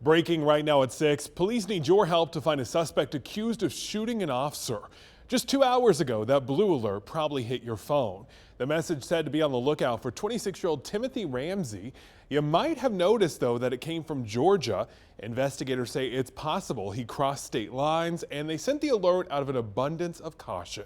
Breaking right now at 6, police need your help to find a suspect accused of shooting an officer. Just 2 hours ago, that blue alert probably hit your phone. The message said to be on the lookout for 26-year-old Timothy Ramsey. You might have noticed, though, that it came from Georgia. Investigators say it's possible he crossed state lines, and they sent the alert out of an abundance of caution.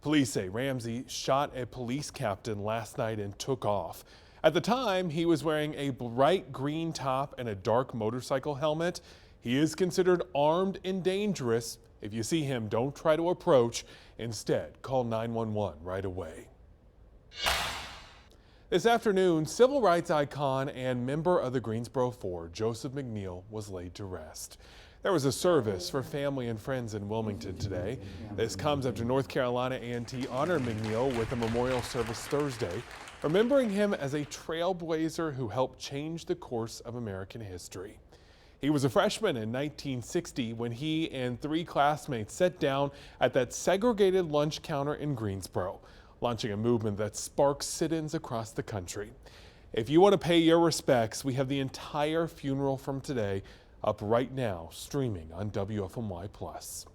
Police say Ramsey shot a police captain last night and took off. At the time, he was wearing a bright green top and a dark motorcycle helmet. He is considered armed and dangerous. If you see him, don't try to approach. Instead, call 911 right away. This afternoon, civil rights icon and member of the Greensboro Four, Joseph McNeil, was laid to rest. There was a service for family and friends in Wilmington today. This comes after North Carolina A&T honored McNeil with a memorial service Thursday, remembering him as a trailblazer who helped change the course of American history. He was a freshman in 1960 when he and 3 classmates sat down at that segregated lunch counter in Greensboro, launching a movement that sparked sit-ins across the country. If you want to pay your respects, we have the entire funeral from today up right now, streaming on WFMY+.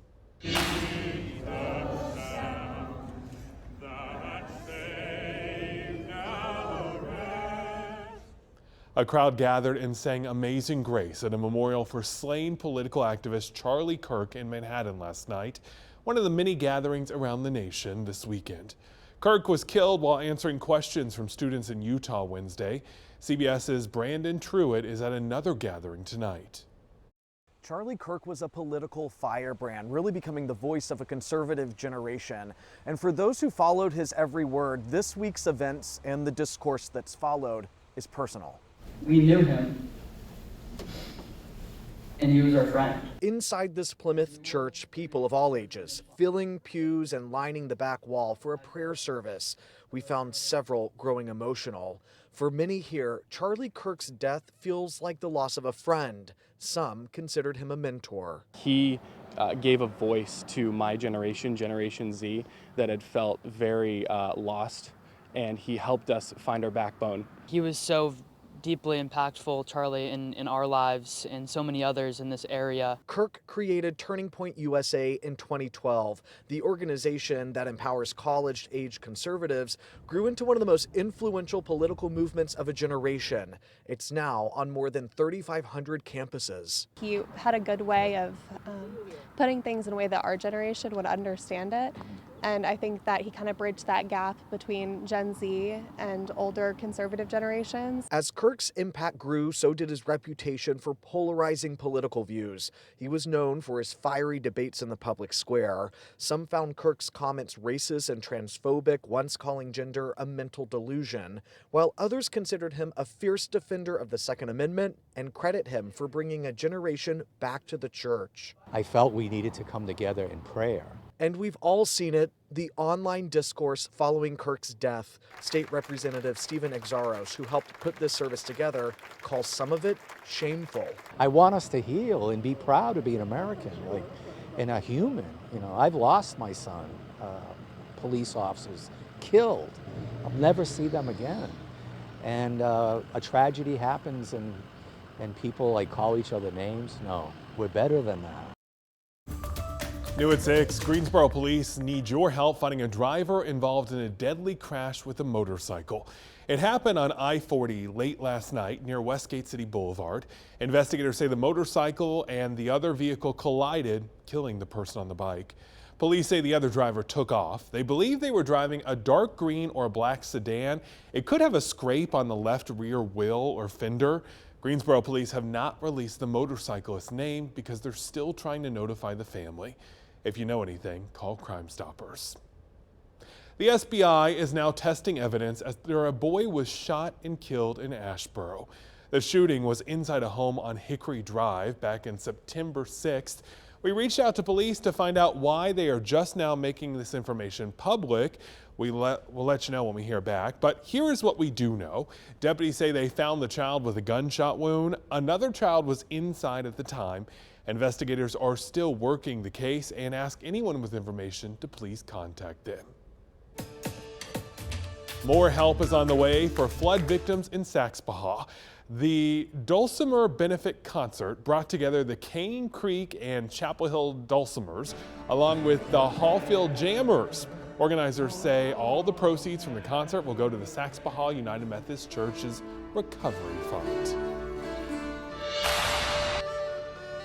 A crowd gathered and sang Amazing Grace at a memorial for slain political activist Charlie Kirk in Manhattan last night, one of the many gatherings around the nation this weekend. Kirk was killed while answering questions from students in Utah Wednesday. CBS's Brandon Truitt is at another gathering tonight. Charlie Kirk was a political firebrand, really becoming the voice of a conservative generation. And for those who followed his every word, this week's events and the discourse that's followed is personal. We knew him, and he was our friend. Inside this Plymouth church, people of all ages, filling pews and lining the back wall for a prayer service. We found several growing emotional. For many here, Charlie Kirk's death feels like the loss of a friend. Some considered him a mentor. He gave a voice to my generation, Generation Z, that had felt very lost, and he helped us find our backbone. He was so deeply impactful, Charlie, in our lives and so many others in this area. Kirk created Turning Point USA in 2012. The organization that empowers college-age conservatives grew into one of the most influential political movements of a generation. It's now on more than 3,500 campuses. He had a good way of putting things in a way that our generation would understand it. And I think that he kind of bridged that gap between Gen Z and older conservative generations. As Kirk's impact grew, so did his reputation for polarizing political views. He was known for his fiery debates in the public square. Some found Kirk's comments racist and transphobic, once calling gender a mental delusion, while others considered him a fierce defender of the Second Amendment and credit him for bringing a generation back to the church. I felt we needed to come together in prayer. And we've all seen it, the online discourse following Kirk's death. State Representative Stephen Exaros, who helped put this service together, calls some of it shameful. I want us to heal and be proud to be an American, and a human. You know, I've lost my son, police officers killed. I'll never see them again. And a tragedy happens and people call each other names. No, we're better than that. New at 6, Greensboro police need your help finding a driver involved in a deadly crash with a motorcycle. It happened on I-40 late last night near Westgate City Boulevard. Investigators say the motorcycle and the other vehicle collided, killing the person on the bike. Police say the other driver took off. They believe they were driving a dark green or black sedan. It could have a scrape on the left rear wheel or fender. Greensboro police have not released the motorcyclist's name because they're still trying to notify the family. If you know anything, call Crime Stoppers. The SBI is now testing evidence after a boy was shot and killed in Asheboro. The shooting was inside a home on Hickory Drive back in September 6th. We reached out to police to find out why they are just now making this information public. We'll let you know when we hear back, but here is what we do know. Deputies say they found the child with a gunshot wound. Another child was inside at the time. Investigators are still working the case and ask anyone with information to please contact them. More help is on the way for flood victims in Saxbahaw. The Dulcimer Benefit Concert brought together the Cane Creek and Chapel Hill Dulcimers along with the Hallfield Jammers. Organizers say all the proceeds from the concert will go to the Saxby United Methodist Church's Recovery Fund.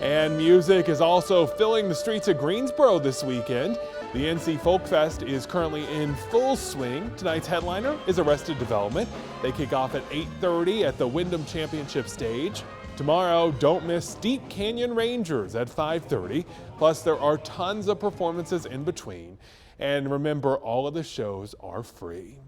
And music is also filling the streets of Greensboro this weekend. The NC Folk Fest is currently in full swing. Tonight's headliner is Arrested Development. They kick off at 8:30 at the Wyndham Championship stage. Tomorrow, don't miss Steep Canyon Rangers at 5:30. Plus, there are tons of performances in between. And remember, all of the shows are free.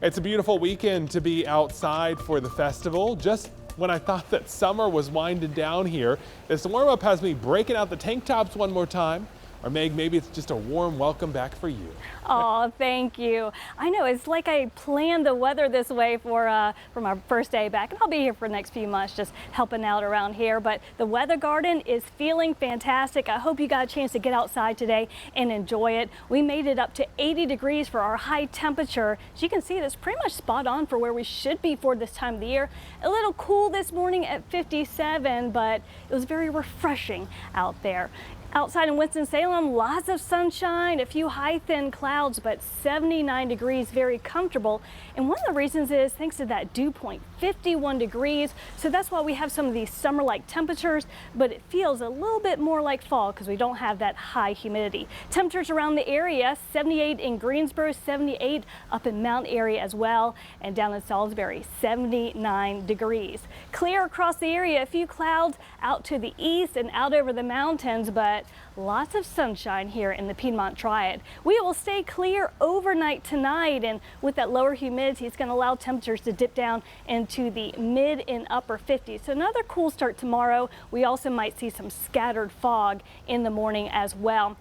It's a beautiful weekend to be outside for the festival. Just when I thought that summer was winding down here, this warm-up has me breaking out the tank tops one more time. Or Meg, maybe it's just a warm welcome back for you. Oh, thank you. I know, it's like I planned the weather this way for my first day back, and I'll be here for the next few months just helping out around here. But the weather garden is feeling fantastic. I hope you got a chance to get outside today and enjoy it. We made it up to 80 degrees for our high temperature. As you can see, that's pretty much spot on for where we should be for this time of the year. A little cool this morning at 57, but it was very refreshing out there. Outside in Winston-Salem, lots of sunshine, a few high thin clouds, but 79 degrees, very comfortable. And one of the reasons is thanks to that dew point, 51 degrees. So that's why we have some of these summer-like temperatures, but it feels a little bit more like fall because we don't have that high humidity. Temperatures around the area, 78 in Greensboro, 78 up in Mount Airy as well, and down in Salisbury, 79 degrees. Clear across the area, a few clouds out to the east and out over the mountains, but lots of sunshine here in the Piedmont Triad. We will stay clear overnight tonight, and with that lower humidity, it's going to allow temperatures to dip down into the mid and upper 50s. So another cool start tomorrow. We also might see some scattered fog in the morning as well.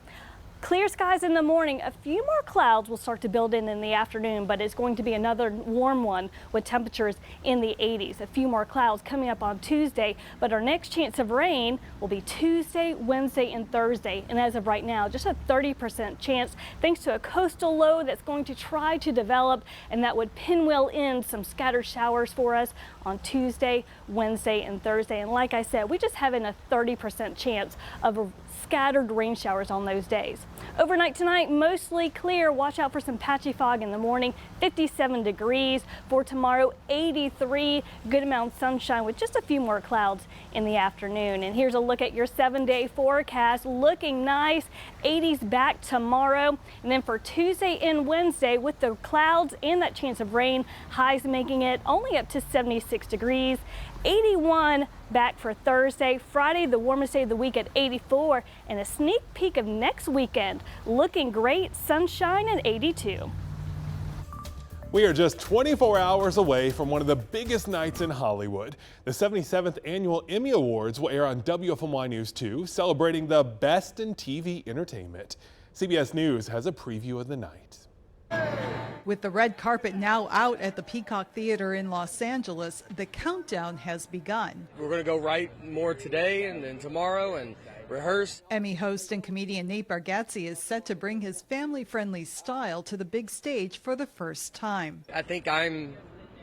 Clear skies in the morning, a few more clouds will start to build in the afternoon, but it's going to be another warm one with temperatures in the 80s. A few more clouds coming up on Tuesday, but our next chance of rain will be Tuesday, Wednesday, and Thursday. And as of right now, just a 30% chance thanks to a coastal low that's going to try to develop, and that would pinwheel in some scattered showers for us on Tuesday, Wednesday, and Thursday. And like I said, we just having a 30% chance of scattered rain showers on those days. Overnight tonight, mostly clear. Watch out for some patchy fog in the morning. 57 degrees. For tomorrow, 83. Good amount of sunshine with just a few more clouds in the afternoon. And here's a look at your 7-day forecast. Looking nice. 80s back tomorrow. And then for Tuesday and Wednesday, with the clouds and that chance of rain, highs making it only up to 76 degrees. 81 back for Thursday. Friday, the warmest day of the week at 84, and a sneak peek of next weekend. Looking great, sunshine at 82. We are just 24 hours away from one of the biggest nights in Hollywood. The 77th annual Emmy Awards will air on WFMY News 2, celebrating the best in TV entertainment. CBS News has a preview of the night. With the red carpet now out at the Peacock Theater in Los Angeles, the countdown has begun. We're going to go write more today and then tomorrow and rehearse. Emmy host and comedian Nate Bargatze is set to bring his family-friendly style to the big stage for the first time. I think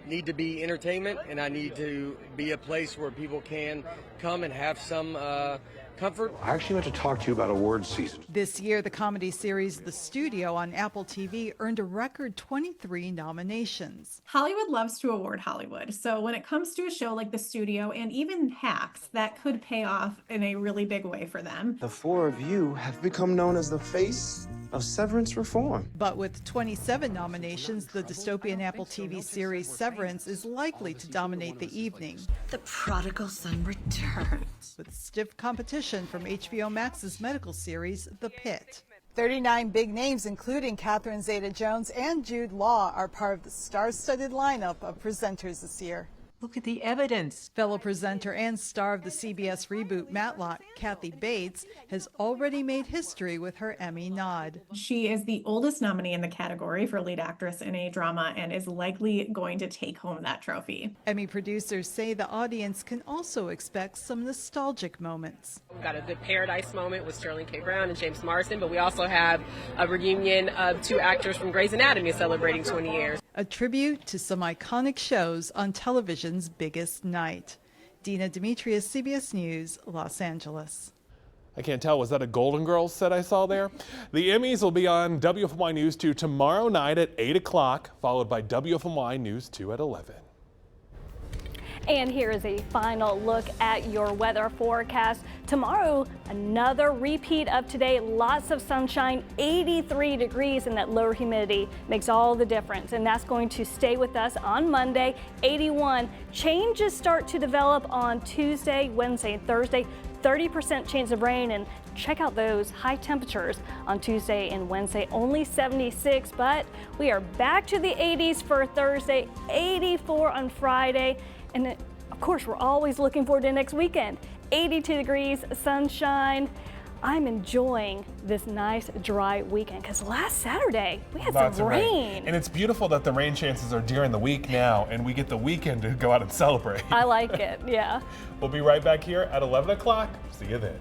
need to be entertainment, and I need to be a place where people can come and have some comfort. I actually want to talk to you about awards season. This year, the comedy series The Studio on Apple TV earned a record 23 nominations. Hollywood loves to award Hollywood. So when it comes to a show like The Studio and even Hacks, that could pay off in a really big way for them. The four of you have become known as the face of severance reform. But with 27 nominations, the dystopian Apple TV series Severance is likely to dominate the evening. The prodigal son returns. With stiff competition from HBO Max's medical series, The Pit. 39 big names, including Catherine Zeta-Jones and Jude Law, are part of the star-studded lineup of presenters this year. Look at the evidence. Fellow presenter and star of the CBS reboot Matlock, Kathy Bates, has already made history with her Emmy nod. She is the oldest nominee in the category for lead actress in a drama and is likely going to take home that trophy. Emmy producers say the audience can also expect some nostalgic moments. We've got a good Paradise moment with Sterling K. Brown and James Marsden, but we also have a reunion of two actors from Grey's Anatomy celebrating 20 years. a tribute to some iconic shows on television's biggest night. Dina Demetrius, CBS News, Los Angeles. I can't tell, was that a Golden Girls set I saw there? The Emmys will be on WFMY News 2 tomorrow night at 8 o'clock, followed by WFMY News 2 at 11. And here is a final look at your weather forecast. Tomorrow, another repeat of today. Lots of sunshine, 83 degrees, and that lower humidity makes all the difference. And that's going to stay with us on Monday, 81. Changes start to develop on Tuesday, Wednesday, and Thursday. 30% chance of rain, and check out those high temperatures on Tuesday and Wednesday, only 76, but we are back to the 80s for Thursday, 84 on Friday, and of course we're always looking forward to next weekend. 82 degrees, sunshine. I'm enjoying this nice dry weekend because last Saturday we had some rain. And it's beautiful that the rain chances are during the week now and we get the weekend to go out and celebrate. I like it, yeah. We'll be right back here at 11 o'clock. See you then.